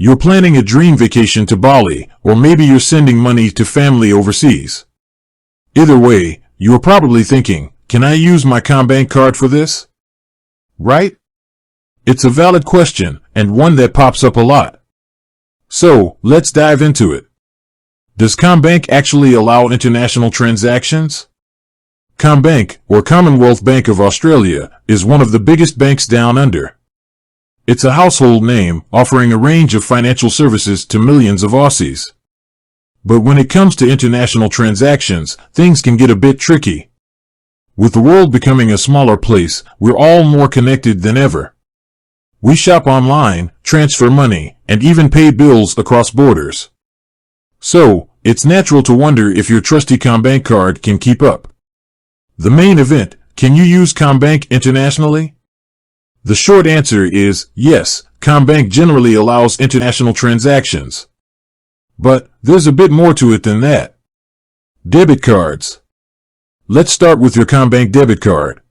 You're planning a dream vacation to Bali, or maybe you're sending money to family overseas. Either way, you are probably thinking, can I use my Commbank card for this? Right? It's a valid question, and one that pops up a lot. So, let's dive into it. Does Commbank actually allow international transactions? Commbank, or Commonwealth Bank of Australia, is one of the biggest banks down under. It's a household name, offering a range of financial services to millions of Aussies. But when it comes to international transactions, things can get a bit tricky. With the world becoming a smaller place, we're all more connected than ever. We shop online, transfer money, and even pay bills across borders. So, it's natural to wonder if your trusty Commbank card can keep up. The main event, can you use Commbank internationally? The short answer is yes, Commbank generally allows international transactions. But there's a bit more to it than that. Debit cards. Let's start with your Commbank debit card.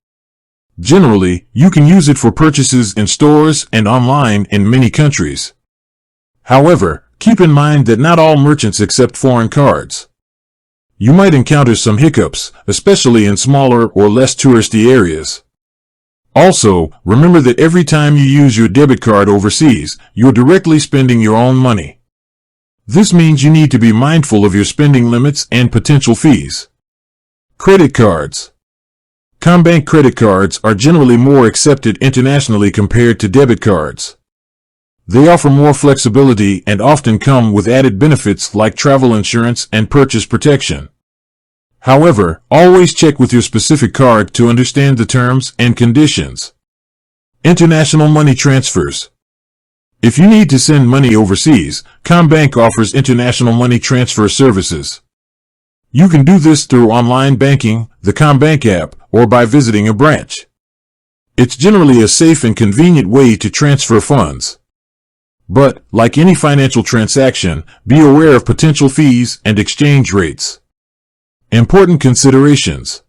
Generally, you can use it for purchases in stores and online in many countries. However, keep in mind that not all merchants accept foreign cards. You might encounter some hiccups, especially in smaller or less touristy areas. Also, remember that every time you use your debit card overseas, you're directly spending your own money. This means you need to be mindful of your spending limits and potential fees. Credit cards. Commbank credit cards are generally more accepted internationally compared to debit cards. They offer more flexibility and often come with added benefits like travel insurance and purchase protection. However, always check with your specific card to understand the terms and conditions. International money transfers. If you need to send money overseas, Commbank offers international money transfer services. You can do this through online banking, the Commbank app, or by visiting a branch. It's generally a safe and convenient way to transfer funds. But, like any financial transaction, be aware of potential fees and exchange rates. Important considerations.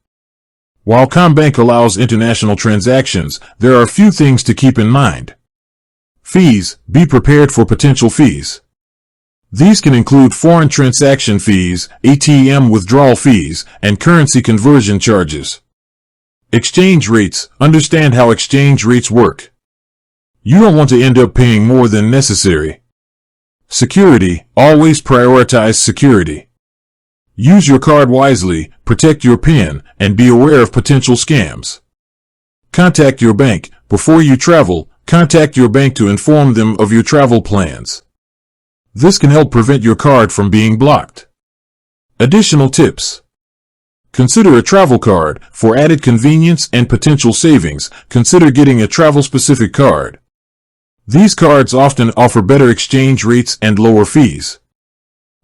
While Commbank allows international transactions, there are a few things to keep in mind. Fees. Be prepared for potential fees. These can include foreign transaction fees, ATM withdrawal fees, and currency conversion charges. Exchange rates. Understand how exchange rates work. You don't want to end up paying more than necessary. Security. Always prioritize security. Use your card wisely, protect your PIN, and be aware of potential scams. Contact your bank. Before you travel, contact your bank to inform them of your travel plans. This can help prevent your card from being blocked. Additional tips. Consider a travel card. For added convenience and potential savings, consider getting a travel-specific card. These cards often offer better exchange rates and lower fees.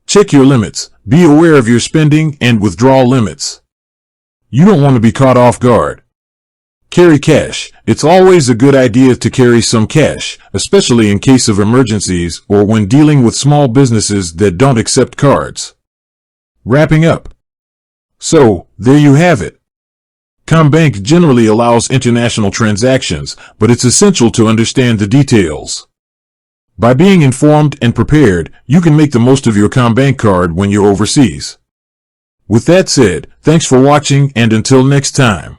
Check your limits. Be aware of your spending and withdrawal limits. You don't want to be caught off guard. Carry cash. It's always a good idea to carry some cash, especially in case of emergencies or when dealing with small businesses that don't accept cards. Wrapping up. So, there you have it. Commbank generally allows international transactions, but it's essential to understand the details. By being informed and prepared, you can make the most of your Commbank card when you're overseas. With that said, thanks for watching and until next time.